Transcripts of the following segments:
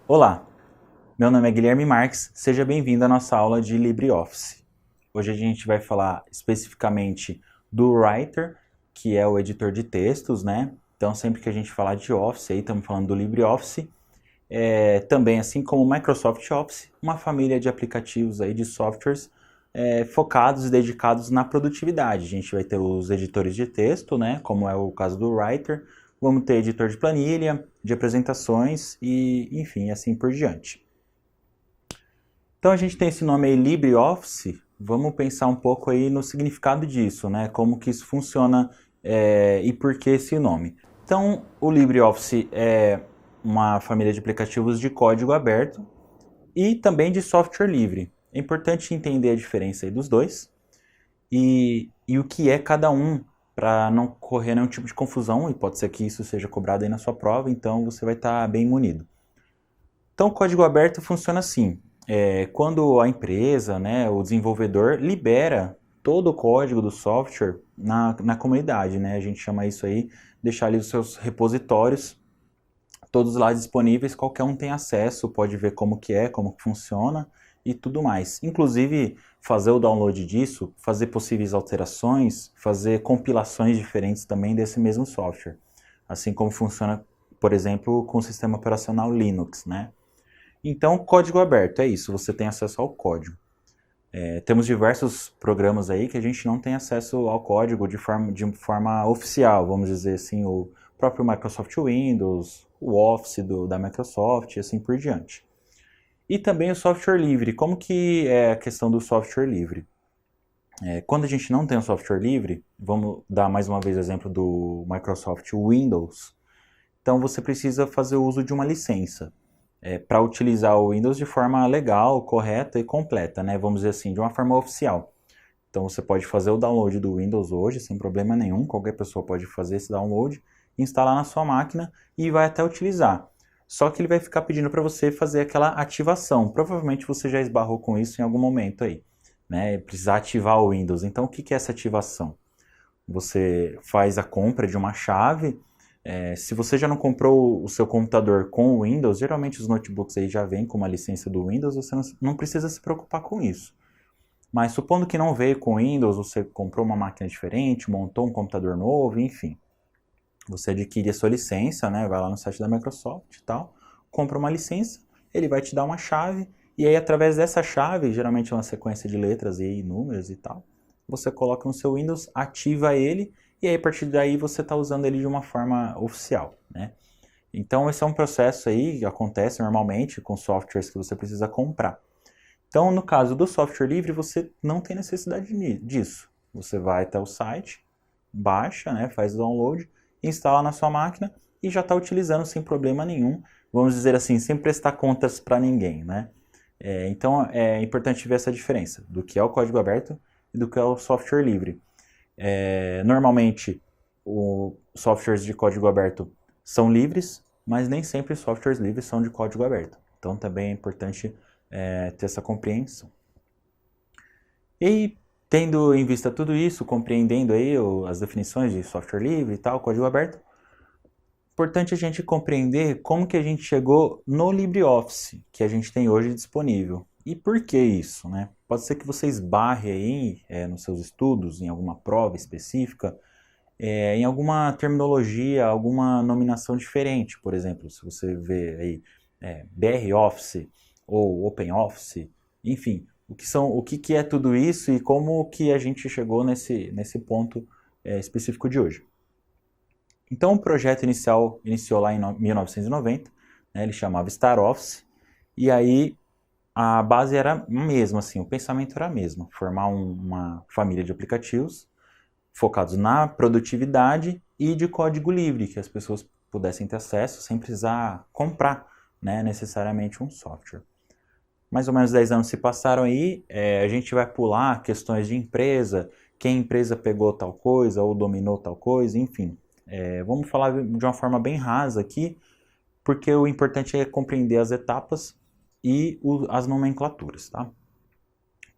Olá, meu nome é Guilherme Marques, seja bem-vindo à nossa aula de LibreOffice. Hoje a gente vai falar especificamente do Writer, que é o editor de textos, né? Então sempre que a gente falar de Office, aí estamos falando do LibreOffice. Também, assim como o Microsoft Office, uma família de aplicativos aí, de softwares focados e dedicados na produtividade. A gente vai ter os editores de texto, né, como é o caso do Writer, vamos ter editor de planilha, de apresentações e, enfim, assim por diante. Então a gente tem esse nome aí, LibreOffice, vamos pensar um pouco aí no significado disso, né, como que isso funciona e por que esse nome. Então o LibreOffice é uma família de aplicativos de código aberto e também de software livre. É importante entender a diferença aí dos dois e o que é cada um para não correr nenhum tipo de confusão, e pode ser que isso seja cobrado aí na sua prova, então você vai estar bem munido. Então o código aberto funciona assim, quando a empresa, né, o desenvolvedor libera todo o código do software na comunidade, né, a gente chama isso aí, deixar ali os seus repositórios todos lá disponíveis, qualquer um tem acesso, pode ver como que é, como que funciona e tudo mais. Inclusive, fazer o download disso, fazer possíveis alterações, fazer compilações diferentes também desse mesmo software. Assim como funciona, por exemplo, com o sistema operacional Linux, né? Então, código aberto, é isso, você tem acesso ao código. Temos diversos programas aí que a gente não tem acesso ao código de forma oficial, vamos dizer assim, o próprio Microsoft Windows, o Office da Microsoft e assim por diante. E também o software livre. Como que é a questão do software livre? Quando a gente não tem o software livre, vamos dar mais uma vez o exemplo do Microsoft Windows, então você precisa fazer o uso de uma licença para utilizar o Windows de forma legal, correta e completa, né? Vamos dizer assim, de uma forma oficial. Então você pode fazer o download do Windows hoje sem problema nenhum, qualquer pessoa pode fazer esse download, instalar na sua máquina e vai até utilizar. Só que ele vai ficar pedindo para você fazer aquela ativação. Provavelmente você já esbarrou com isso em algum momento aí, né? Precisar ativar o Windows. Então o que é essa ativação? Você faz a compra de uma chave. Se você já não comprou o seu computador com o Windows, geralmente os notebooks aí já vêm com uma licença do Windows, você não precisa se preocupar com isso. Mas supondo que não veio com Windows, você comprou uma máquina diferente, montou um computador novo, enfim. Você adquire a sua licença, né? Vai lá no site da Microsoft e tal, compra uma licença, ele vai te dar uma chave, e aí através dessa chave, geralmente é uma sequência de letras e números e tal, você coloca no seu Windows, ativa ele, e aí a partir daí você está usando ele de uma forma oficial, né? Então esse é um processo aí que acontece normalmente com softwares que você precisa comprar. Então, no caso do software livre, você não tem necessidade disso. Você vai até o site, baixa, né, faz o download, instala na sua máquina e já está utilizando sem problema nenhum. Vamos dizer assim, sem prestar contas para ninguém, né? Então, é importante ver essa diferença do que é o código aberto e do que é o software livre. Normalmente, os softwares de código aberto são livres, mas nem sempre os softwares livres são de código aberto. Então, também é importante ter essa compreensão. E tendo em vista tudo isso, compreendendo aí as definições de software livre e tal, código aberto, importante a gente compreender como que a gente chegou no LibreOffice que a gente tem hoje disponível. E por que isso, né? Pode ser que você esbarre aí nos seus estudos, em alguma prova específica, em alguma terminologia, alguma nominação diferente. Por exemplo, se você vê aí BR Office ou OpenOffice, enfim, o que é tudo isso e como que a gente chegou nesse ponto específico de hoje. Então o projeto iniciou lá em 1990, né, ele chamava Star Office, e aí a base era a mesma, assim, o pensamento era o mesmo, formar uma família de aplicativos focados na produtividade e de código livre, que as pessoas pudessem ter acesso sem precisar comprar, né, necessariamente um software. Mais ou menos 10 anos se passaram aí, a gente vai pular questões de empresa, quem empresa pegou tal coisa ou dominou tal coisa, enfim. Vamos falar de uma forma bem rasa aqui, porque o importante é compreender as etapas e as nomenclaturas, tá?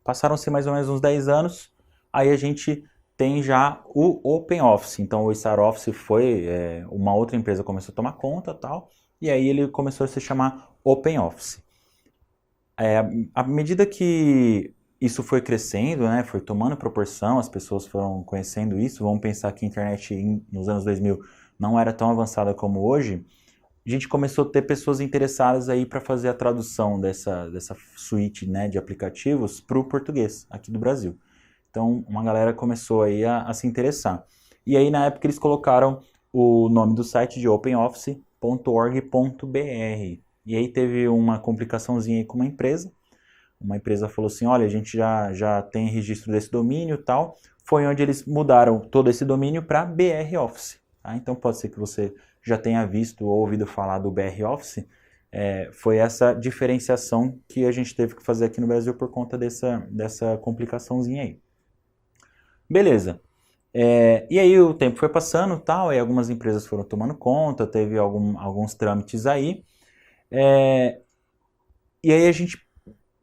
Passaram-se mais ou menos uns 10 anos, aí a gente tem já o OpenOffice. Então o StarOffice foi, uma outra empresa começou a tomar conta tal, e aí ele começou a se chamar OpenOffice. À medida que isso foi crescendo, né, foi tomando proporção, as pessoas foram conhecendo isso, vamos pensar que a internet nos anos 2000 não era tão avançada como hoje, a gente começou a ter pessoas interessadas aí para fazer a tradução dessa suíte, né, de aplicativos para o português aqui do Brasil. Então, uma galera começou aí a se interessar. E aí, na época, eles colocaram o nome do site de openoffice.org.br. E aí teve uma complicaçãozinha aí com uma empresa. Uma empresa falou assim, olha, a gente já tem registro desse domínio e tal. Foi onde eles mudaram todo esse domínio para BR Office. Tá? Então, pode ser que você já tenha visto ou ouvido falar do BR Office. Foi essa diferenciação que a gente teve que fazer aqui no Brasil por conta dessa complicaçãozinha aí. Beleza. E aí o tempo foi passando e tal, e algumas empresas foram tomando conta, teve alguns trâmites aí. E aí a gente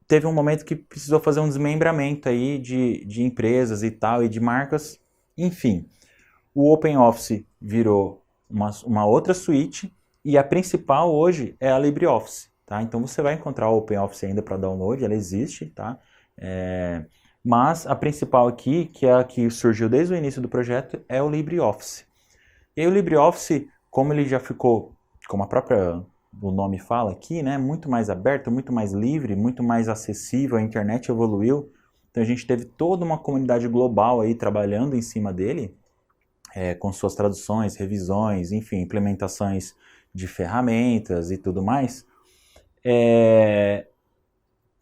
teve um momento que precisou fazer um desmembramento aí de empresas e tal, e de marcas. Enfim, o OpenOffice virou uma outra suíte, e a principal hoje é a LibreOffice, tá? Então você vai encontrar o OpenOffice ainda para download, ela existe, tá? Mas a principal aqui, que é a que surgiu desde o início do projeto, é o LibreOffice. E aí o LibreOffice, como ele já ficou, como o nome fala aqui, né, muito mais aberto, muito mais livre, muito mais acessível, a internet evoluiu, então a gente teve toda uma comunidade global aí trabalhando em cima dele, com suas traduções, revisões, enfim, implementações de ferramentas e tudo mais.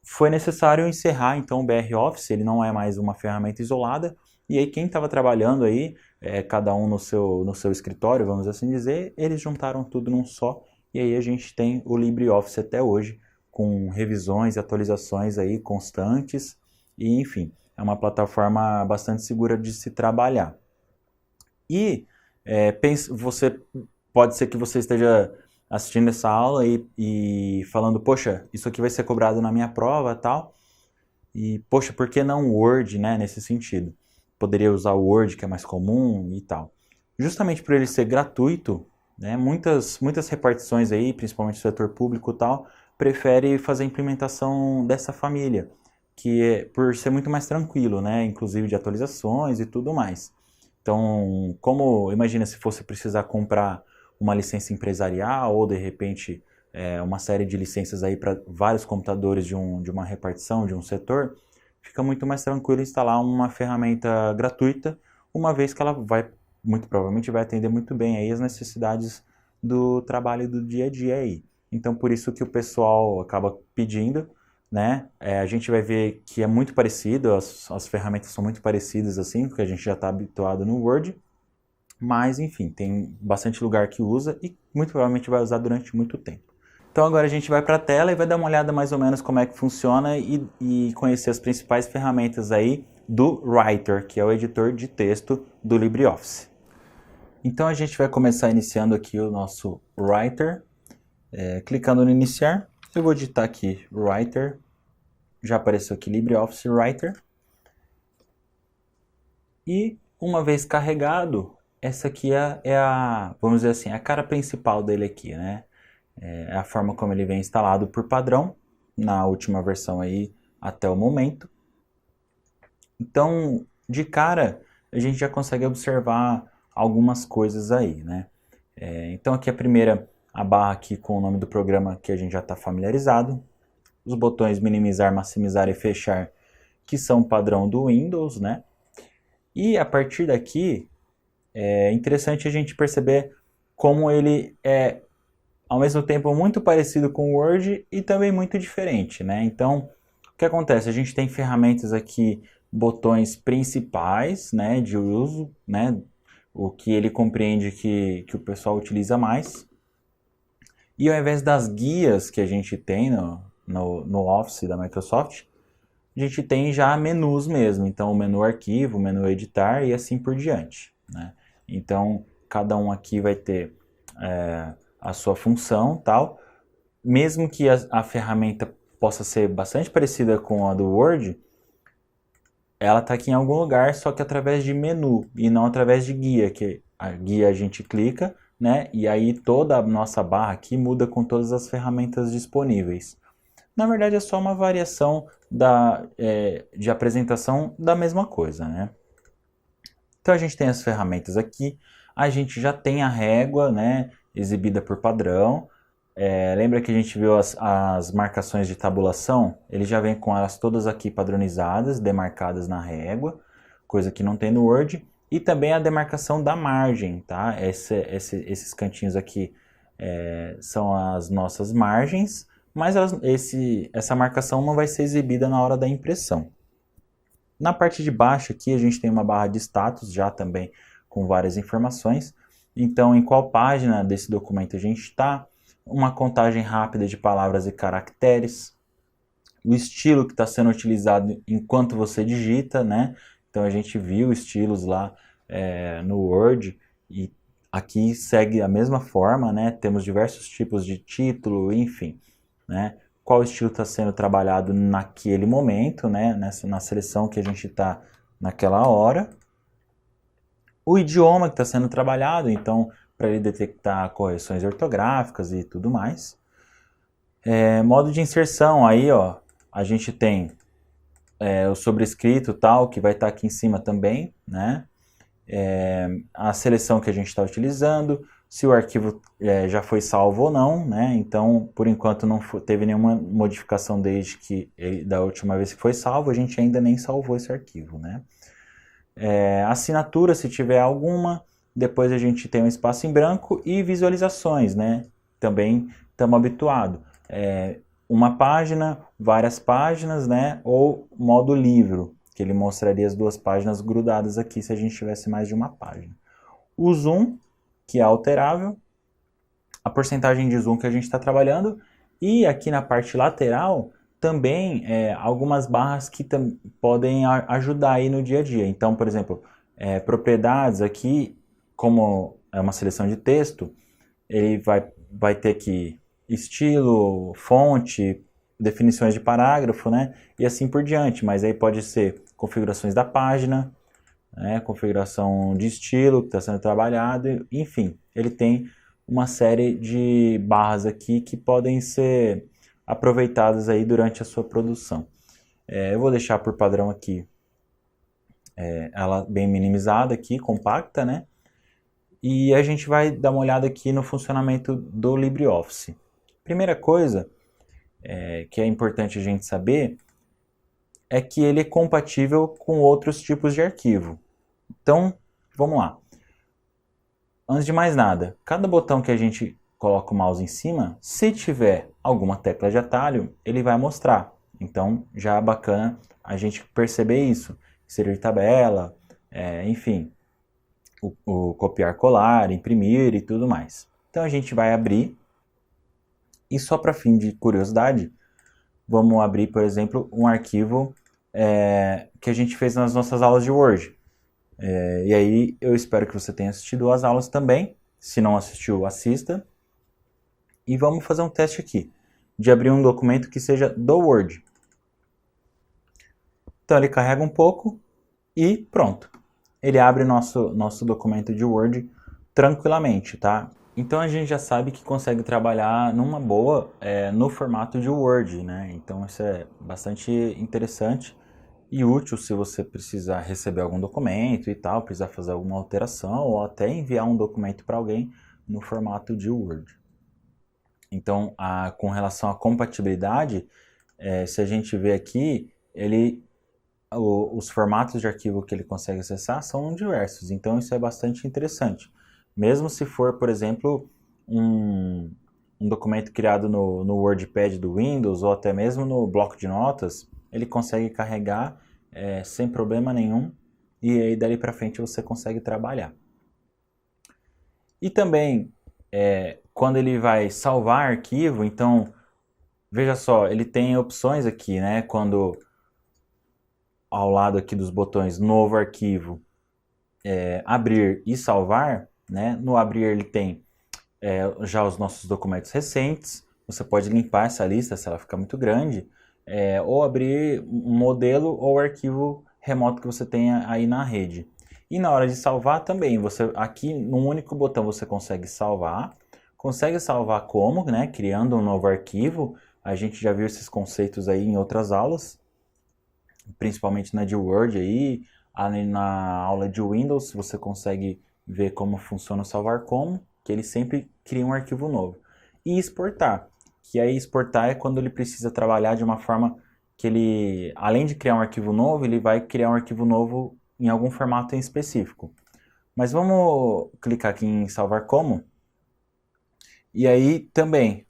Foi necessário encerrar então o BR Office, ele não é mais uma ferramenta isolada, e aí quem estava trabalhando aí, cada um no seu escritório, vamos assim dizer, eles juntaram tudo num só, e aí a gente tem o LibreOffice até hoje, com revisões e atualizações aí constantes, e enfim, é uma plataforma bastante segura de se trabalhar. E pode ser que você esteja assistindo essa aula e falando, poxa, isso aqui vai ser cobrado na minha prova e tal. E, poxa, por que não o Word, né, nesse sentido? Poderia usar o Word, que é mais comum e tal. Justamente por ele ser gratuito, né, muitas repartições aí, principalmente o setor público e tal, prefere fazer a implementação dessa família, que é por ser muito mais tranquilo, né, inclusive de atualizações e tudo mais. Então, imagina se fosse precisar comprar uma licença empresarial ou, de repente, uma série de licenças aí para vários computadores de uma repartição, de um setor, fica muito mais tranquilo instalar uma ferramenta gratuita, uma vez que ela muito provavelmente vai atender muito bem aí as necessidades do trabalho do dia a dia aí. Então, por isso que o pessoal acaba pedindo, né? A gente vai ver que é muito parecido, as ferramentas são muito parecidas assim, porque a gente já está habituado no Word, mas enfim, tem bastante lugar que usa e muito provavelmente vai usar durante muito tempo. Então agora a gente vai para a tela e vai dar uma olhada mais ou menos como é que funciona e conhecer as principais ferramentas aí do Writer, que é o editor de texto do LibreOffice. Então a gente vai começar iniciando aqui o nosso Writer, clicando no iniciar, eu vou digitar aqui Writer, já apareceu aqui LibreOffice Writer, e uma vez carregado, essa aqui vamos dizer assim, a cara principal dele aqui, né? É a forma como ele vem instalado por padrão, na última versão aí até o momento. Então, de cara, a gente já consegue observar algumas coisas aí, né? Então aqui a barra aqui com o nome do programa que a gente já está familiarizado. Os botões minimizar, maximizar e fechar, que são padrão do Windows, né? E a partir daqui, é interessante a gente perceber como ele é, ao mesmo tempo, muito parecido com o Word e também muito diferente, né? Então, o que acontece? A gente tem ferramentas aqui, botões principais, né, de uso, né? O que ele compreende que o pessoal utiliza mais. E ao invés das guias que a gente tem no Office da Microsoft, a gente tem já menus mesmo. Então, o menu arquivo, o menu editar e assim por diante, né? Então, cada um aqui vai ter a sua função, tal. Mesmo que a ferramenta possa ser bastante parecida com a do Word, ela está aqui em algum lugar, só que através de menu e não através de guia, que a guia a gente clica, né? E aí toda a nossa barra aqui muda com todas as ferramentas disponíveis. Na verdade é só uma variação de apresentação da mesma coisa, né? Então a gente tem as ferramentas aqui, a gente já tem a régua, né, exibida por padrão. Lembra que a gente viu as marcações de tabulação? Ele já vem com elas todas aqui padronizadas, demarcadas na régua, coisa que não tem no Word. E também a demarcação da margem, tá? Esses cantinhos aqui são as nossas margens, mas essa marcação não vai ser exibida na hora da impressão. Na parte de baixo aqui a gente tem uma barra de status já também com várias informações. Então, em qual página desse documento a gente está, uma contagem rápida de palavras e caracteres, o estilo que está sendo utilizado enquanto você digita, né? Então a gente viu estilos lá no Word e aqui segue a mesma forma, né? Temos diversos tipos de título, enfim, né? Qual estilo está sendo trabalhado naquele momento, né? Na seleção que a gente está naquela hora. O idioma que está sendo trabalhado, então, para ele detectar correções ortográficas e tudo mais. Modo de inserção, aí, ó, a gente tem o sobrescrito tal, que vai estar aqui em cima também, né? A seleção que a gente está utilizando, se o arquivo já foi salvo ou não, né? Então, por enquanto não teve nenhuma modificação desde que da última vez que foi salvo, a gente ainda nem salvou esse arquivo, né? Assinatura, se tiver alguma, depois a gente tem um espaço em branco e visualizações, né? Também estamos habituados. Uma página, várias páginas, né? Ou modo livro, que ele mostraria as duas páginas grudadas aqui se a gente tivesse mais de uma página. O zoom, que é alterável, a porcentagem de zoom que a gente está trabalhando, e aqui na parte lateral também algumas barras que podem ajudar aí no dia a dia. Então, por exemplo, propriedades aqui, como é uma seleção de texto, ele vai ter aqui estilo, fonte, definições de parágrafo, né? E assim por diante, mas aí pode ser configurações da página, né? Configuração de estilo que está sendo trabalhado, enfim, ele tem uma série de barras aqui que podem ser aproveitadas aí durante a sua produção. Eu vou deixar por padrão aqui ela bem minimizada aqui, compacta, né? E a gente vai dar uma olhada aqui no funcionamento do LibreOffice. Primeira coisa que é importante a gente saber é que ele é compatível com outros tipos de arquivo. Então, vamos lá. Antes de mais nada, cada botão que a gente coloca o mouse em cima, se tiver alguma tecla de atalho, ele vai mostrar. Então, já é bacana a gente perceber isso. Inserir tabela, enfim, o copiar, colar, imprimir e tudo mais. Então, a gente vai abrir. E só para fim de curiosidade, vamos abrir, por exemplo, um arquivo que a gente fez nas nossas aulas de Word. E aí eu espero que você tenha assistido as aulas também. Se não assistiu, assista. E vamos fazer um teste aqui, de abrir um documento que seja do Word. Então ele carrega um pouco e pronto. Ele abre nosso documento de Word tranquilamente, tá? Então a gente já sabe que consegue trabalhar numa boa no formato de Word, né? Então isso é bastante interessante e útil se você precisar receber algum documento e tal, precisar fazer alguma alteração ou até enviar um documento para alguém no formato de Word. Então, com relação à compatibilidade, se a gente vê aqui, os formatos de arquivo que ele consegue acessar são diversos, então isso é bastante interessante. Mesmo se for, por exemplo, um documento criado no WordPad do Windows ou até mesmo no bloco de notas, ele consegue carregar sem problema nenhum e aí dali para frente você consegue trabalhar. E também, quando ele vai salvar arquivo, então, veja só, ele tem opções aqui, né? Quando ao lado aqui dos botões novo arquivo, abrir e salvar, né? No abrir ele tem já os nossos documentos recentes, você pode limpar essa lista se ela ficar muito grande, ou abrir um modelo ou arquivo remoto que você tenha aí na rede. E na hora de salvar também, você aqui num único botão você consegue salvar como, né, criando um novo arquivo. A gente já viu esses conceitos aí em outras aulas, principalmente na de Word aí, ali na aula de Windows você consegue ver como funciona o salvar como, que ele sempre cria um arquivo novo. E exportar, que aí exportar é quando ele precisa trabalhar de uma forma que ele, além de criar um arquivo novo, ele vai criar um arquivo novo em algum formato em específico. Mas vamos clicar aqui em salvar como. E aí também,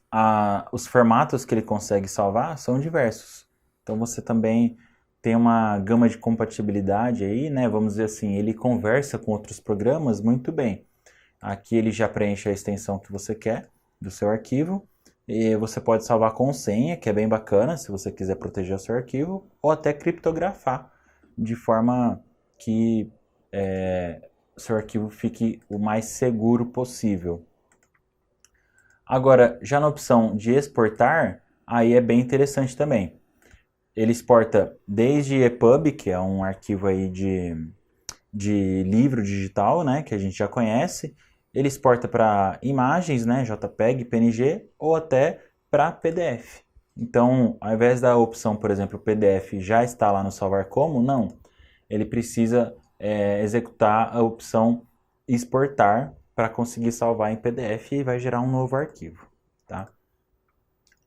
os formatos que ele consegue salvar são diversos. Então você também tem uma gama de compatibilidade aí, né? Vamos dizer assim, ele conversa com outros programas muito bem. Aqui ele já preenche a extensão que você quer do seu arquivo. E você pode salvar com senha, que é bem bacana, se você quiser proteger o seu arquivo, ou até criptografar, de forma que o seu arquivo fique o mais seguro possível. Agora, já na opção de exportar, aí é bem interessante também. Ele exporta desde EPUB, que é um arquivo aí de livro digital, né, que a gente já conhece. Ele exporta para imagens, né, JPEG, PNG, ou até para PDF. Então, ao invés da opção, por exemplo, PDF já está lá no salvar como, não. Ele precisa executar a opção exportar para conseguir salvar em PDF e vai gerar um novo arquivo. Tá?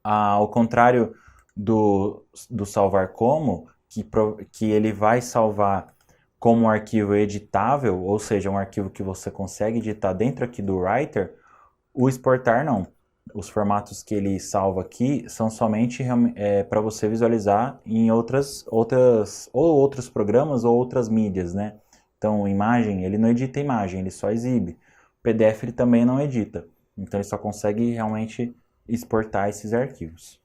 Ao contrário do salvar como, que ele vai salvar como um arquivo editável, ou seja, um arquivo que você consegue editar dentro aqui do Writer, o exportar não. Os formatos que ele salva aqui são somente para você visualizar em outros programas ou outras mídias, né? Então, imagem, ele não edita imagem, ele só exibe. PDF ele também não edita. Então, ele só consegue realmente exportar esses arquivos.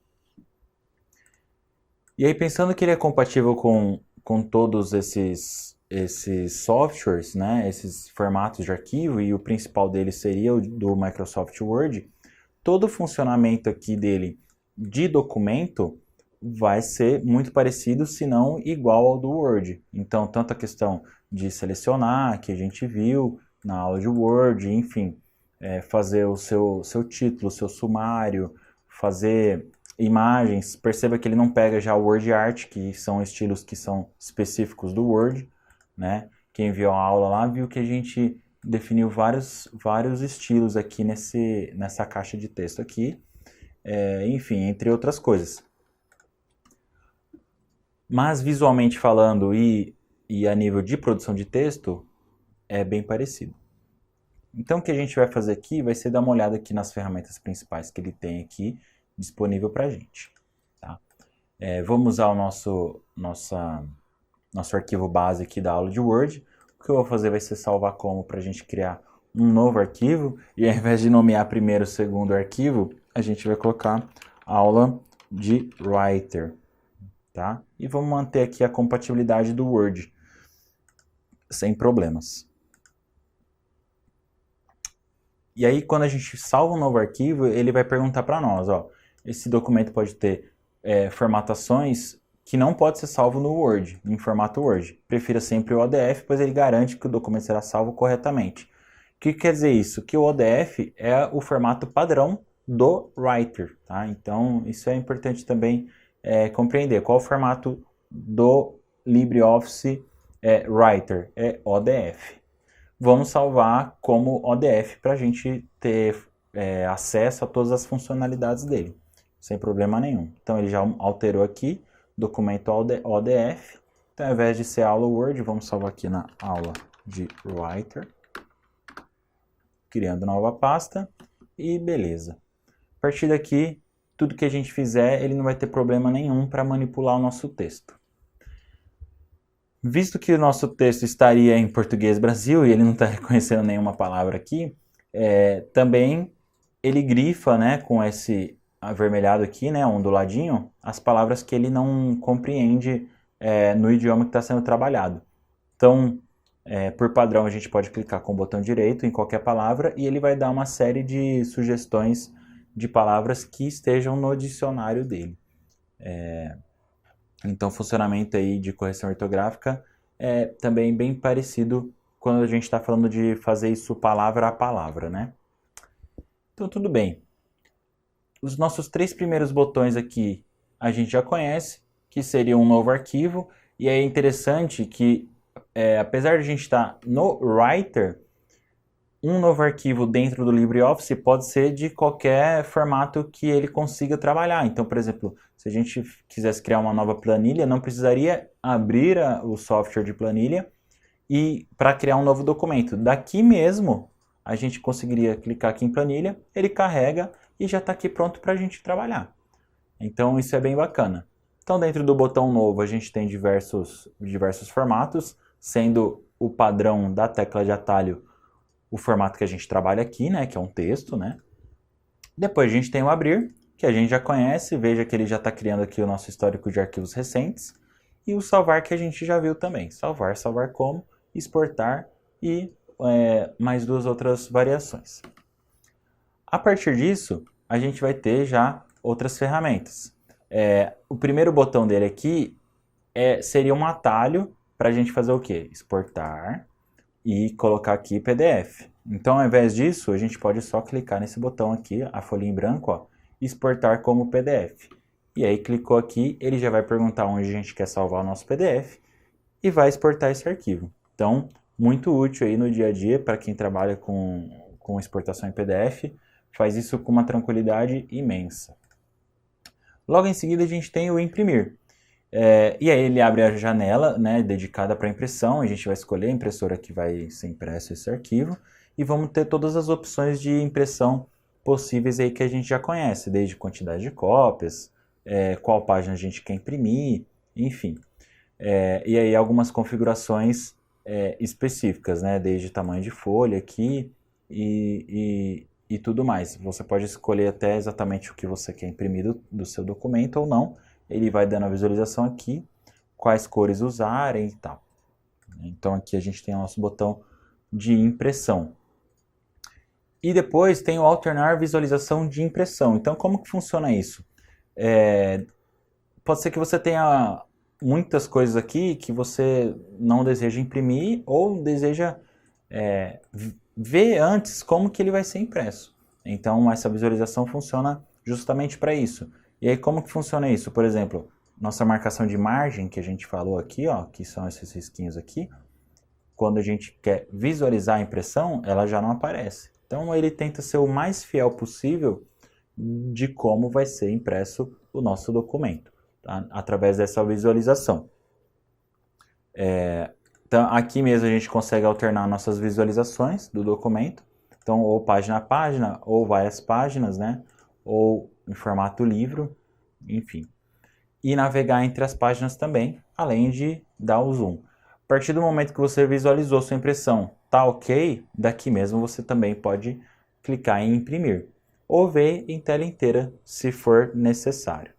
E aí, pensando que ele é compatível com todos esses softwares, né, esses formatos de arquivo, e o principal deles seria o do Microsoft Word, todo o funcionamento aqui dele de documento vai ser muito parecido, se não igual ao do Word. Então, tanto a questão de selecionar, que a gente viu na aula de Word, enfim, fazer o seu título, o seu sumário, fazer imagens. Perceba que ele não pega já o Word Art, que são estilos que são específicos do Word, né? Quem viu a aula lá viu que a gente definiu vários estilos aqui nessa caixa de texto aqui, enfim, entre outras coisas. Mas visualmente falando e a nível de produção de texto, é bem parecido. Então o que a gente vai fazer aqui vai ser dar uma olhada aqui nas ferramentas principais que ele tem aqui disponível para a gente. Tá? Vamos usar o nosso arquivo base aqui da aula de Word. O que eu vou fazer vai ser salvar como para a gente criar um novo arquivo, e ao invés de nomear primeiro o segundo arquivo, a gente vai colocar aula de Writer. Tá? E vamos manter aqui a compatibilidade do Word, sem problemas. E aí, quando a gente salva um novo arquivo, ele vai perguntar para nós, ó, esse documento pode ter formatações que não pode ser salvo no Word, em formato Word. Prefira sempre o ODF, pois ele garante que o documento será salvo corretamente. O que quer dizer isso? Que o ODF é o formato padrão do Writer. Tá? Então, isso é importante também compreender. Qual o formato do LibreOffice Writer? É ODF. Vamos salvar como ODF para a gente ter acesso a todas as funcionalidades dele, sem problema nenhum. Então ele já alterou aqui, documento ODF. Então ao invés de ser aula Word, vamos salvar aqui na aula de Writer, criando nova pasta e beleza. A partir daqui, tudo que a gente fizer, ele não vai ter problema nenhum para manipular o nosso texto. Visto que o nosso texto estaria em português Brasil e ele não está reconhecendo nenhuma palavra aqui, também ele grifa, né, com esse avermelhado aqui, né, onduladinho, as palavras que ele não compreende no idioma que está sendo trabalhado. Então, por padrão, a gente pode clicar com o botão direito em qualquer palavra e ele vai dar uma série de sugestões de palavras que estejam no dicionário dele. Então, o funcionamento aí de correção ortográfica é também bem parecido quando a gente está falando de fazer isso palavra a palavra, né? Então, tudo bem. Os nossos 3 primeiros botões aqui a gente já conhece, que seria um novo arquivo, e é interessante que, apesar de a gente estar no Writer, um novo arquivo dentro do LibreOffice pode ser de qualquer formato que ele consiga trabalhar. Então, por exemplo, se a gente quisesse criar uma nova planilha, não precisaria abrir o software de planilha e para criar um novo documento. Daqui mesmo, a gente conseguiria clicar aqui em planilha, ele carrega e já está aqui pronto para a gente trabalhar. Então, isso é bem bacana. Então, dentro do botão novo, a gente tem diversos formatos, sendo o padrão da tecla de atalho o formato que a gente trabalha aqui, né, que é um texto, né. Depois a gente tem o abrir, que a gente já conhece, veja que ele já está criando aqui o nosso histórico de arquivos recentes, e o salvar, que a gente já viu também, salvar como, exportar e mais 2 outras variações. A partir disso, a gente vai ter já outras ferramentas. O primeiro botão dele aqui seria um atalho para a gente fazer o quê? Exportar e colocar aqui PDF. Então, ao invés disso, a gente pode só clicar nesse botão aqui, a folhinha em branco, ó, exportar como PDF. E aí, clicou aqui, ele já vai perguntar onde a gente quer salvar o nosso PDF e vai exportar esse arquivo. Então, muito útil aí no dia a dia para quem trabalha com exportação em PDF, faz isso com uma tranquilidade imensa. Logo em seguida, a gente tem o imprimir. E aí ele abre a janela, né, dedicada para impressão, a gente vai escolher a impressora que vai ser impresso esse arquivo e vamos ter todas as opções de impressão possíveis aí que a gente já conhece, desde quantidade de cópias, qual página a gente quer imprimir, enfim. E aí algumas configurações específicas, né, desde tamanho de folha aqui e tudo mais. Você pode escolher até exatamente o que você quer imprimir do seu documento ou não. Ele vai dando a visualização aqui, quais cores usarem e tal. Então aqui a gente tem o nosso botão de impressão. E depois tem o alternar visualização de impressão. Então como que funciona isso? Pode ser que você tenha muitas coisas aqui que você não deseja imprimir ou deseja ver antes como que ele vai ser impresso. Então essa visualização funciona justamente para isso. E aí como que funciona isso? Por exemplo, nossa marcação de margem que a gente falou aqui, ó, que são esses risquinhos aqui, quando a gente quer visualizar a impressão, ela já não aparece. Então ele tenta ser o mais fiel possível de como vai ser impresso o nosso documento, tá? Através dessa visualização. Então aqui mesmo a gente consegue alternar nossas visualizações do documento. Então ou página a página, ou várias páginas, né? Ou em formato livro, enfim. E navegar entre as páginas também, além de dar o zoom. A partir do momento que você visualizou sua impressão, tá ok, daqui mesmo você também pode clicar em imprimir. Ou ver em tela inteira, se for necessário.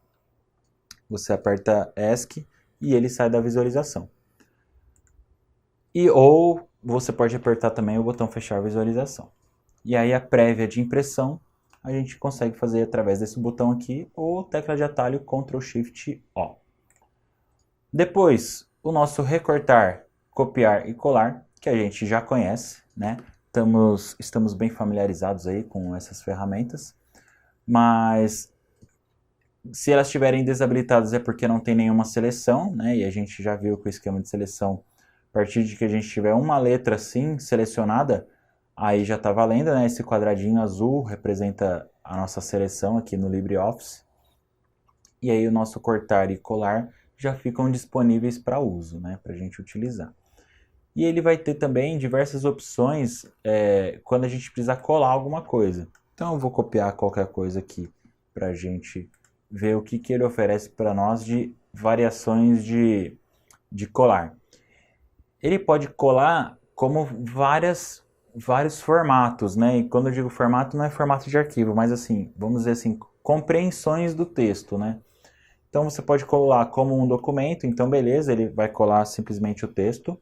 Você aperta ESC e ele sai da visualização. Ou você pode apertar também o botão fechar visualização. E aí a prévia de impressão a gente consegue fazer através desse botão aqui ou tecla de atalho Ctrl Shift O. Depois, o nosso recortar, copiar e colar, que a gente já conhece, né? Estamos bem familiarizados aí com essas ferramentas, mas se elas estiverem desabilitadas é porque não tem nenhuma seleção, né? E a gente já viu que o esquema de seleção, a partir de que a gente tiver uma letra assim selecionada, aí já está valendo, né? Esse quadradinho azul representa a nossa seleção aqui no LibreOffice. E aí o nosso cortar e colar já ficam disponíveis para uso, né? Para a gente utilizar. E ele vai ter também diversas opções quando a gente precisar colar alguma coisa. Então eu vou copiar qualquer coisa aqui para a gente ver o que ele oferece para nós de variações de colar. Ele pode colar como vários formatos, né? E quando eu digo formato, não é formato de arquivo, mas assim, vamos dizer assim, compreensões do texto, né? Então você pode colar como um documento, então beleza, ele vai colar simplesmente o texto.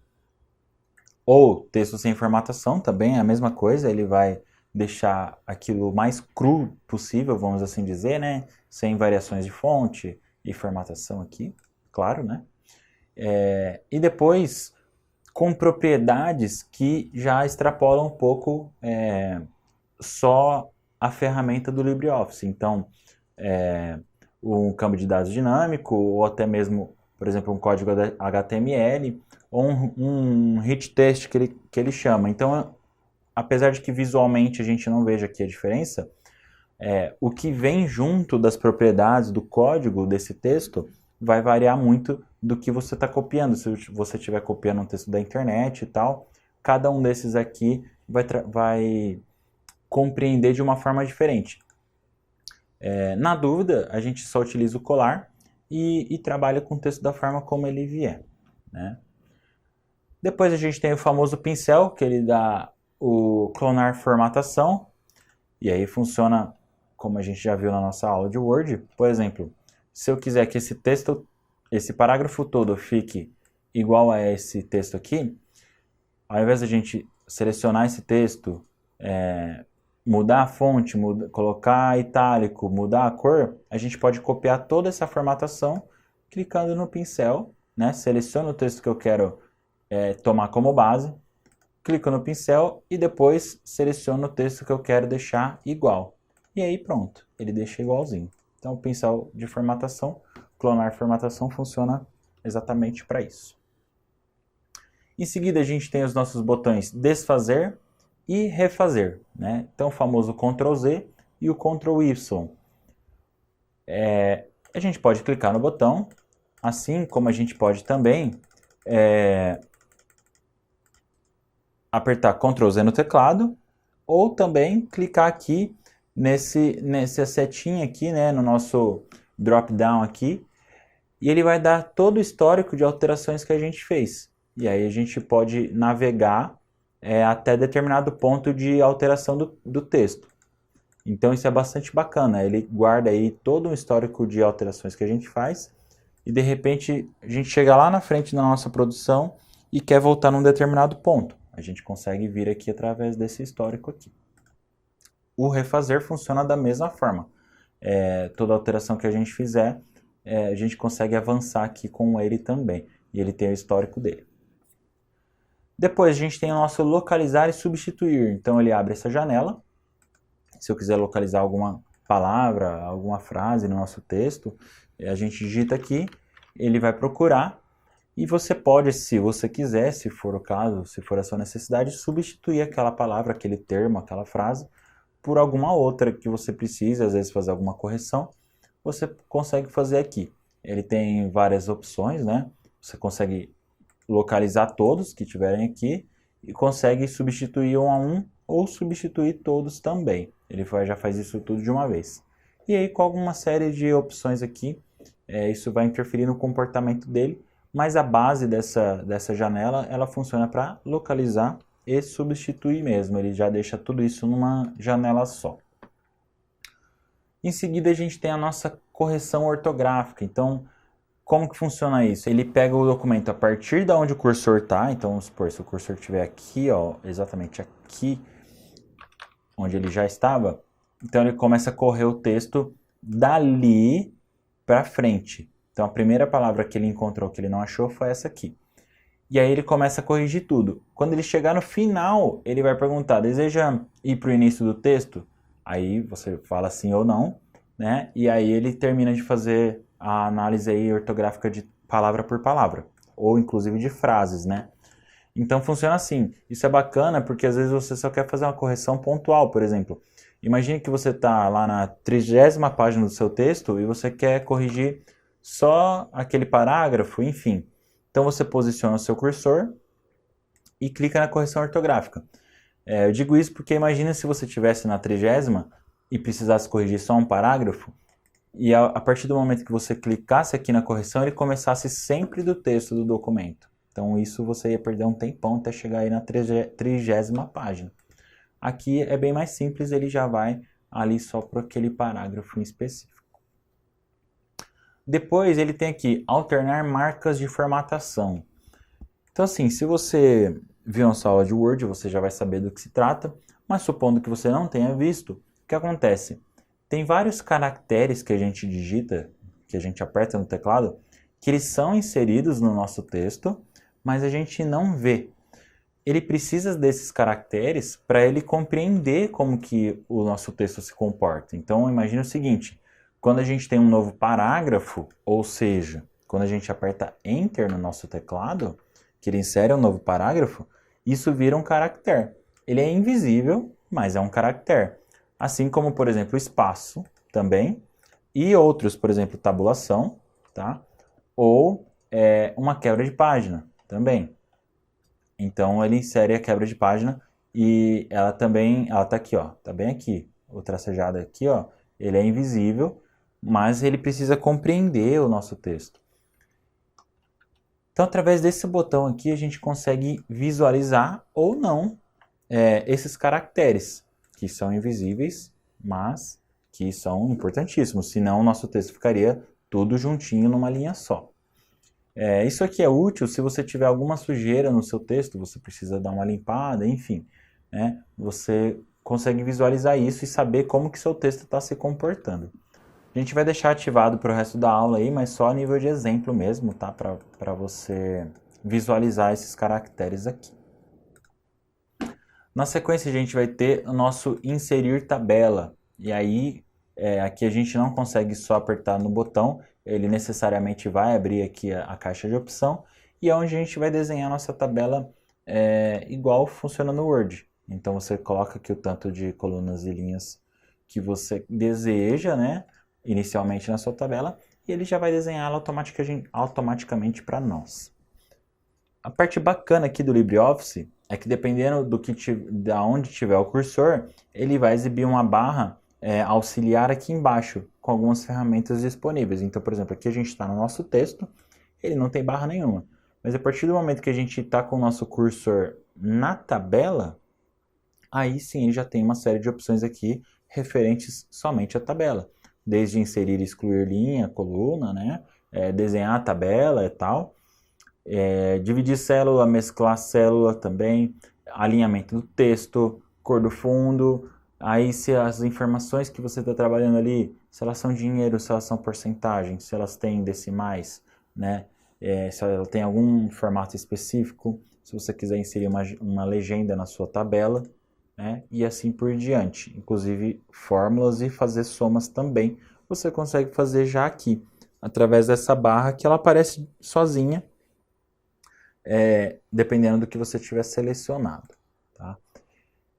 Ou texto sem formatação, também é a mesma coisa, ele vai deixar aquilo mais cru possível, vamos assim dizer, né? Sem variações de fonte e formatação aqui, claro, né? E depois, com propriedades que já extrapolam um pouco só a ferramenta do LibreOffice. Então, um campo de dados dinâmico, ou até mesmo, por exemplo, um código HTML, ou um rich text que ele chama. Então, apesar de que visualmente a gente não veja aqui a diferença, o que vem junto das propriedades do código desse texto vai variar muito do que você está copiando. Se você estiver copiando um texto da internet e tal, cada um desses aqui vai compreender de uma forma diferente. Na dúvida, a gente só utiliza o colar e trabalha com o texto da forma como ele vier, né? Depois a gente tem o famoso pincel, que ele dá o clonar formatação, e aí funciona como a gente já viu na nossa aula de Word. Por exemplo, se eu quiser que esse parágrafo todo fique igual a esse texto aqui, ao invés de a gente selecionar esse texto, mudar a fonte, colocar itálico, mudar a cor, a gente pode copiar toda essa formatação clicando no pincel, né? Seleciono o texto que eu quero tomar como base, clico no pincel e depois seleciono o texto que eu quero deixar igual. E aí pronto, ele deixa igualzinho. Então o pincel de formatação, clonar formatação, funciona exatamente para isso. Em seguida a gente tem os nossos botões desfazer e refazer, né? Então o famoso Ctrl Z e o Ctrl Y. A gente pode clicar no botão, assim como a gente pode também apertar Ctrl Z no teclado, ou também clicar aqui nessa setinha aqui, né, no nosso drop down aqui, e ele vai dar todo o histórico de alterações que a gente fez. E aí a gente pode navegar até determinado ponto de alteração do texto. Então isso é bastante bacana, ele guarda aí todo o histórico de alterações que a gente faz, e de repente a gente chega lá na frente da nossa produção e quer voltar num determinado ponto. A gente consegue vir aqui através desse histórico aqui. O refazer funciona da mesma forma. Toda alteração que a gente fizer, a gente consegue avançar aqui com ele também. E ele tem o histórico dele. Depois a gente tem o nosso localizar e substituir. Então ele abre essa janela. Se eu quiser localizar alguma palavra, alguma frase no nosso texto, a gente digita aqui, ele vai procurar. E você pode, se você quiser, se for o caso, se for a sua necessidade, substituir aquela palavra, aquele termo, aquela frase, por alguma outra que você precise, às vezes fazer alguma correção, você consegue fazer aqui. Ele tem várias opções, né? Você consegue localizar todos que tiverem aqui e consegue substituir um a um ou substituir todos também. Ele já faz isso tudo de uma vez. E aí, com alguma série de opções aqui, isso vai interferir no comportamento dele, mas a base dessa janela, ela funciona para localizar e substituir mesmo. Ele já deixa tudo isso numa janela só. Em seguida, a gente tem a nossa correção ortográfica. Então, como que funciona isso? Ele pega o documento a partir de onde o cursor está. Então, vamos supor, se o cursor estiver aqui, ó, exatamente aqui, onde ele já estava, então ele começa a correr o texto dali para frente. Então, a primeira palavra que ele encontrou que ele não achou foi essa aqui. E aí ele começa a corrigir tudo. Quando ele chegar no final, ele vai perguntar, deseja ir para o início do texto? Aí você fala sim ou não, né? E aí ele termina de fazer a análise aí ortográfica de palavra por palavra, ou inclusive de frases, né? Então funciona assim. Isso é bacana porque às vezes você só quer fazer uma correção pontual, por exemplo. Imagine que você está lá na 30ª página do seu texto e você quer corrigir só aquele parágrafo, enfim. Então você posiciona o seu cursor e clica na correção ortográfica. Eu digo isso porque imagina se você estivesse na 30ª e precisasse corrigir só um parágrafo, e a partir do momento que você clicasse aqui na correção, ele começasse sempre do texto do documento. Então isso você ia perder um tempão até chegar aí na 30ª página. Aqui é bem mais simples, ele já vai ali só para aquele parágrafo em específico. Depois ele tem aqui, alternar marcas de formatação. Então assim, se você viu nossa aula de Word, você já vai saber do que se trata, mas supondo que você não tenha visto, o que acontece? Tem vários caracteres que a gente digita, que a gente aperta no teclado, que eles são inseridos no nosso texto, mas a gente não vê. Ele precisa desses caracteres para ele compreender como que o nosso texto se comporta. Então, imagine o seguinte, quando a gente tem um novo parágrafo, ou seja, quando a gente aperta Enter no nosso teclado, que ele insere um novo parágrafo, isso vira um caractere. Ele é invisível, mas é um caractere. Assim como, por exemplo, o espaço também, e outros, por exemplo, tabulação, tá? Ou uma quebra de página também. Então ele insere a quebra de página e ela também, ela tá aqui, ó, tá bem aqui. O tracejado aqui, ó, ele é invisível, mas ele precisa compreender o nosso texto. Então, através desse botão aqui, a gente consegue visualizar ou não esses caracteres, que são invisíveis, mas que são importantíssimos, senão o nosso texto ficaria tudo juntinho numa linha só. Isso aqui é útil se você tiver alguma sujeira no seu texto, você precisa dar uma limpada, enfim, né? Você consegue visualizar isso e saber como que seu texto está se comportando. A gente vai deixar ativado para o resto da aula aí, mas só a nível de exemplo mesmo, tá? Para você visualizar esses caracteres aqui. Na sequência a gente vai ter o nosso inserir tabela, e aí aqui a gente não consegue só apertar no botão, ele necessariamente vai abrir aqui a caixa de opção, e é onde a gente vai desenhar a nossa tabela igual funciona no Word. Então você coloca aqui o tanto de colunas e linhas que você deseja, né, inicialmente na sua tabela, e ele já vai desenhar ela automaticamente para nós. A parte bacana aqui do LibreOffice é que dependendo da onde tiver o cursor, ele vai exibir uma barra auxiliar aqui embaixo, com algumas ferramentas disponíveis. Então, por exemplo, aqui a gente está no nosso texto, ele não tem barra nenhuma. Mas a partir do momento que a gente está com o nosso cursor na tabela, aí sim ele já tem uma série de opções aqui referentes somente à tabela. Desde inserir e excluir linha, coluna, né? Desenhar a tabela e tal. Dividir célula, mesclar célula também, alinhamento do texto, cor do fundo, aí se as informações que você está trabalhando ali, se elas são dinheiro, se elas são porcentagem, se elas têm decimais, né? Se ela tem algum formato específico, se você quiser inserir uma legenda na sua tabela, né? E assim por diante. Inclusive fórmulas e fazer somas também, você consegue fazer já aqui, através dessa barra que ela aparece sozinha, dependendo do que você tiver selecionado. Tá?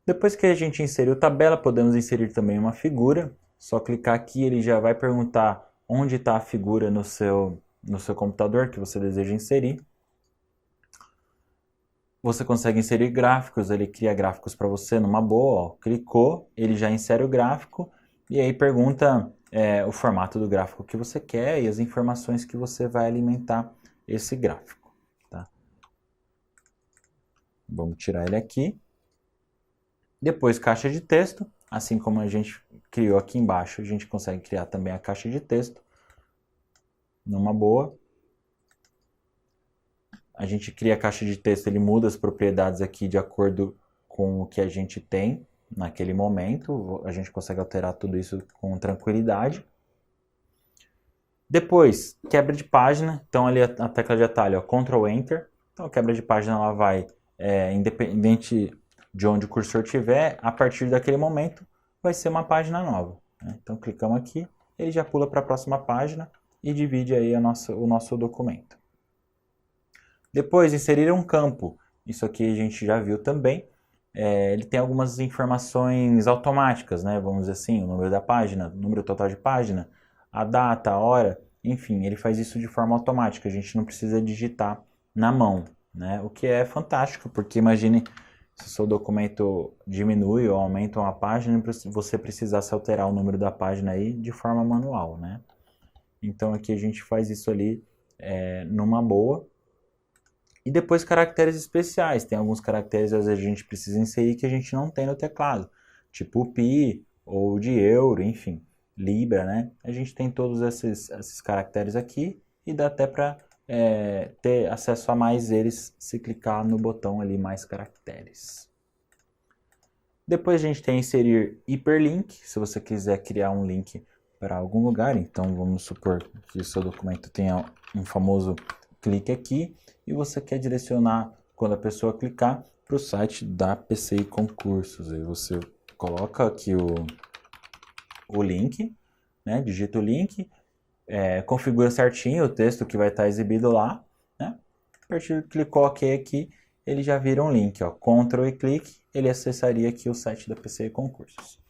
Depois que a gente inseriu tabela, podemos inserir também uma figura. Só clicar aqui, ele já vai perguntar onde está a figura no seu computador que você deseja inserir. Você consegue inserir gráficos, ele cria gráficos para você numa boa. Ó. Clicou, ele já insere o gráfico e aí pergunta o formato do gráfico que você quer e as informações que você vai alimentar esse gráfico. Vamos tirar ele aqui. Depois, caixa de texto. Assim como a gente criou aqui embaixo, a gente consegue criar também a caixa de texto. Numa boa. A gente cria a caixa de texto, ele muda as propriedades aqui de acordo com o que a gente tem naquele momento. A gente consegue alterar tudo isso com tranquilidade. Depois, quebra de página. Então, ali a tecla de atalho, ó, Ctrl Enter. Então, a quebra de página ela vai... independente de onde o cursor estiver, a partir daquele momento vai ser uma página nova. Né? Então clicamos aqui, ele já pula para a próxima página e divide aí o nosso documento. Depois, inserir um campo. Isso aqui a gente já viu também. Ele tem algumas informações automáticas, né? Vamos dizer assim, o número da página, o número total de página, a data, a hora, enfim, ele faz isso de forma automática, a gente não precisa digitar na mão. Né? O que é fantástico, porque imagine se o seu documento diminui ou aumenta uma página e você precisasse alterar o número da página aí de forma manual, né? Então aqui a gente faz isso ali numa boa. E depois caracteres especiais, tem alguns caracteres às vezes a gente precisa inserir que a gente não tem no teclado, tipo o pi ou de euro, enfim, libra, né? A gente tem todos esses caracteres aqui e dá até para ter acesso a mais eles se clicar no botão ali mais caracteres. Depois a gente tem inserir hiperlink, se você quiser criar um link para algum lugar, então vamos supor que o seu documento tenha um famoso clique aqui e você quer direcionar, quando a pessoa clicar, para o site da PCI Concursos. Aí você coloca aqui o link, né? Digita o link, configura certinho o texto que vai estar exibido lá, né? A partir do que clicou OK aqui, ele já vira um link, ó, Ctrl e clique, ele acessaria aqui o site da PCI Concursos.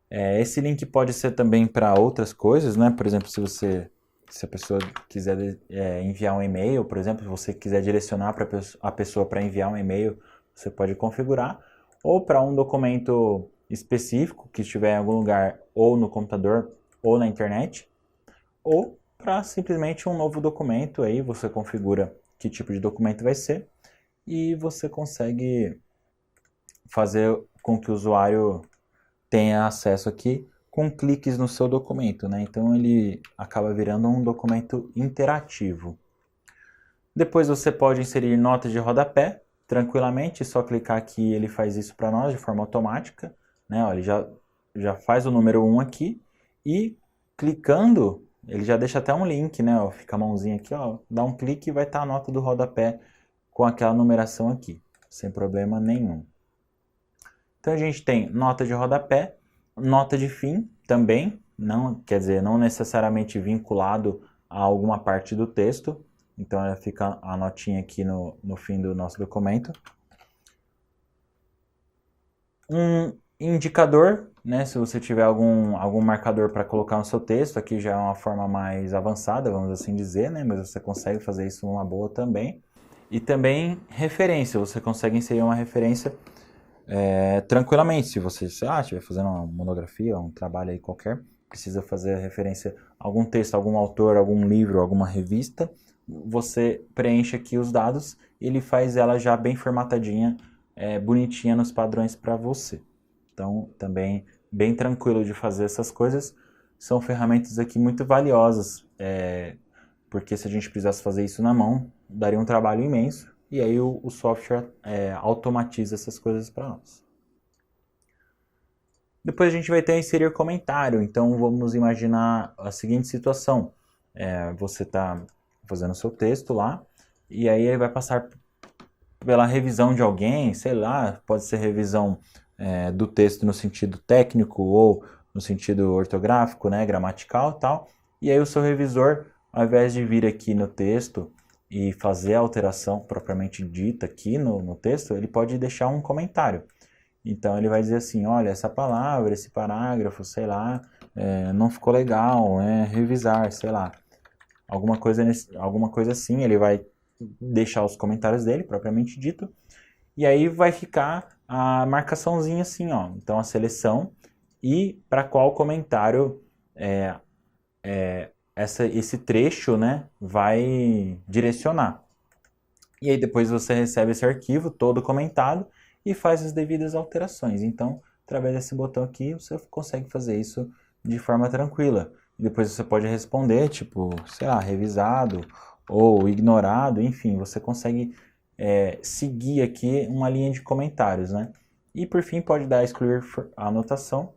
Esse link pode ser também para outras coisas, né? Por exemplo, se a pessoa quiser enviar um e-mail, por exemplo, se você quiser direcionar a pessoa para enviar um e-mail, você pode configurar, ou para um documento específico que estiver em algum lugar, ou no computador, ou na internet, ou para simplesmente um novo documento, aí você configura que tipo de documento vai ser, e você consegue fazer com que o usuário tenha acesso aqui com cliques no seu documento, né? Então ele acaba virando um documento interativo. Depois você pode inserir notas de rodapé, tranquilamente, só clicar aqui ele faz isso para nós de forma automática, né? Ó, ele já faz o número 1 aqui e clicando, ele já deixa até um link, né? Ó, fica a mãozinha aqui, ó, dá um clique e vai estar a nota do rodapé com aquela numeração aqui, sem problema nenhum. Então a gente tem nota de rodapé, nota de fim também, não, quer dizer, não necessariamente vinculado a alguma parte do texto, então ela fica a notinha aqui no fim do nosso documento. Um indicador, né, se você tiver algum marcador para colocar no seu texto, aqui já é uma forma mais avançada, vamos assim dizer, né, mas você consegue fazer isso numa boa também. E também referência, você consegue inserir uma referência tranquilamente, se você estiver fazendo uma monografia, um trabalho aí qualquer, precisa fazer referência a algum texto, algum autor, algum livro, alguma revista, você preenche aqui os dados e ele faz ela já bem formatadinha, bonitinha nos padrões para você. Então, também bem tranquilo de fazer essas coisas. São ferramentas aqui muito valiosas, porque se a gente precisasse fazer isso na mão, daria um trabalho imenso. E aí o software automatiza essas coisas para nós. Depois a gente vai ter inserir comentário. Então vamos imaginar a seguinte situação. Você está fazendo o seu texto lá, e aí ele vai passar pela revisão de alguém, sei lá, pode ser revisão do texto no sentido técnico ou no sentido ortográfico, né, gramatical e tal. E aí o seu revisor, ao invés de vir aqui no texto e fazer a alteração propriamente dita aqui no texto, ele pode deixar um comentário. Então ele vai dizer assim, olha, essa palavra, esse parágrafo, sei lá, não ficou legal, revisar, sei lá. Alguma coisa assim, ele vai deixar os comentários dele, propriamente dito, e aí vai ficar a marcaçãozinha assim, ó. Então a seleção e para qual comentário esse trecho, né, vai direcionar. E aí depois você recebe esse arquivo todo comentado e faz as devidas alterações. Então, através desse botão aqui, você consegue fazer isso de forma tranquila. E depois você pode responder, tipo, sei lá, revisado ou ignorado, enfim, você consegue seguir aqui uma linha de comentários, né? E por fim pode dar excluir a anotação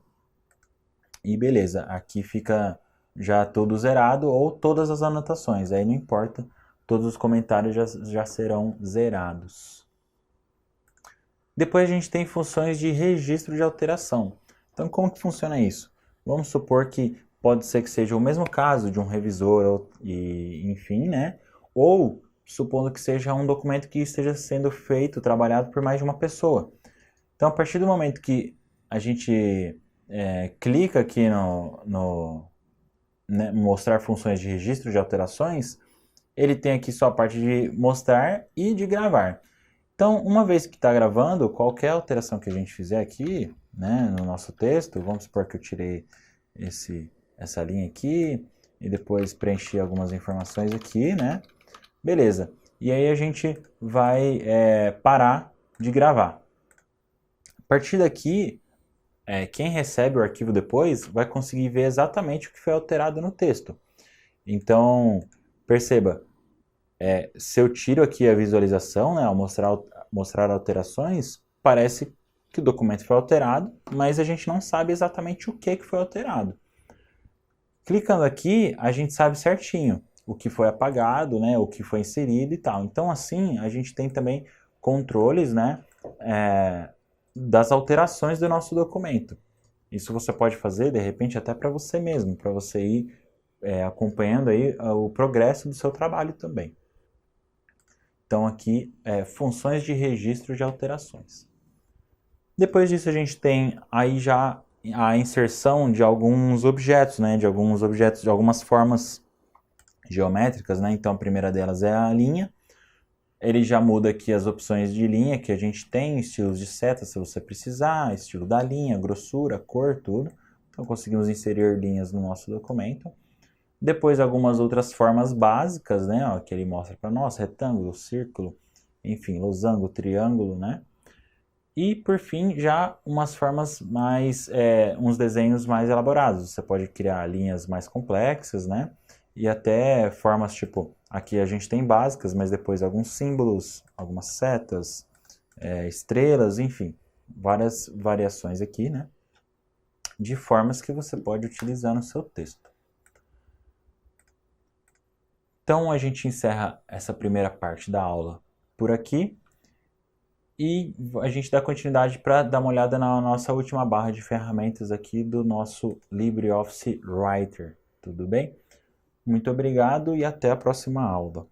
e beleza, aqui fica já tudo zerado ou todas as anotações, aí não importa, todos os comentários já serão zerados. Depois a gente tem funções de registro de alteração. Então como que funciona isso? Vamos supor que pode ser que seja o mesmo caso de um revisor, enfim, né? Ou supondo que seja um documento que esteja sendo feito, trabalhado por mais de uma pessoa. Então a partir do momento que a gente clica aqui né, mostrar funções de registro de alterações, ele tem aqui só a parte de mostrar e de gravar. Então, uma vez que está gravando, qualquer alteração que a gente fizer aqui, né, no nosso texto, vamos supor que eu tirei essa linha aqui e depois preenchi algumas informações aqui, né? Beleza. E aí a gente vai parar de gravar. A partir daqui, quem recebe o arquivo depois vai conseguir ver exatamente o que foi alterado no texto. Então, perceba, se eu tiro aqui a visualização, né, ao mostrar alterações, parece que o documento foi alterado, mas a gente não sabe exatamente o que foi alterado. Clicando aqui, a gente sabe certinho. o que foi apagado, né, o que foi inserido e tal. Então, assim, a gente tem também controles, né, das alterações do nosso documento. Isso você pode fazer, de repente, até para você mesmo, para você ir acompanhando aí o progresso do seu trabalho também. Então, aqui, funções de registro de alterações. Depois disso, a gente tem aí já a inserção de alguns objetos, né, de algumas formas geométricas, né? Então, a primeira delas é a linha. Ele já muda aqui as opções de linha que a gente tem, estilos de seta se você precisar, estilo da linha, grossura, cor, tudo. Então, conseguimos inserir linhas no nosso documento. Depois, algumas outras formas básicas, né? Ó, que ele mostra para nós, retângulo, círculo, enfim, losango, triângulo, né? E, por fim, já umas formas mais, uns desenhos mais elaborados. Você pode criar linhas mais complexas, né? E até formas tipo, aqui a gente tem básicas, mas depois alguns símbolos, algumas setas, estrelas, enfim, várias variações aqui, né? De formas que você pode utilizar no seu texto. Então a gente encerra essa primeira parte da aula por aqui. E a gente dá continuidade para dar uma olhada na nossa última barra de ferramentas aqui do nosso LibreOffice Writer. Tudo bem? Muito obrigado e até a próxima aula.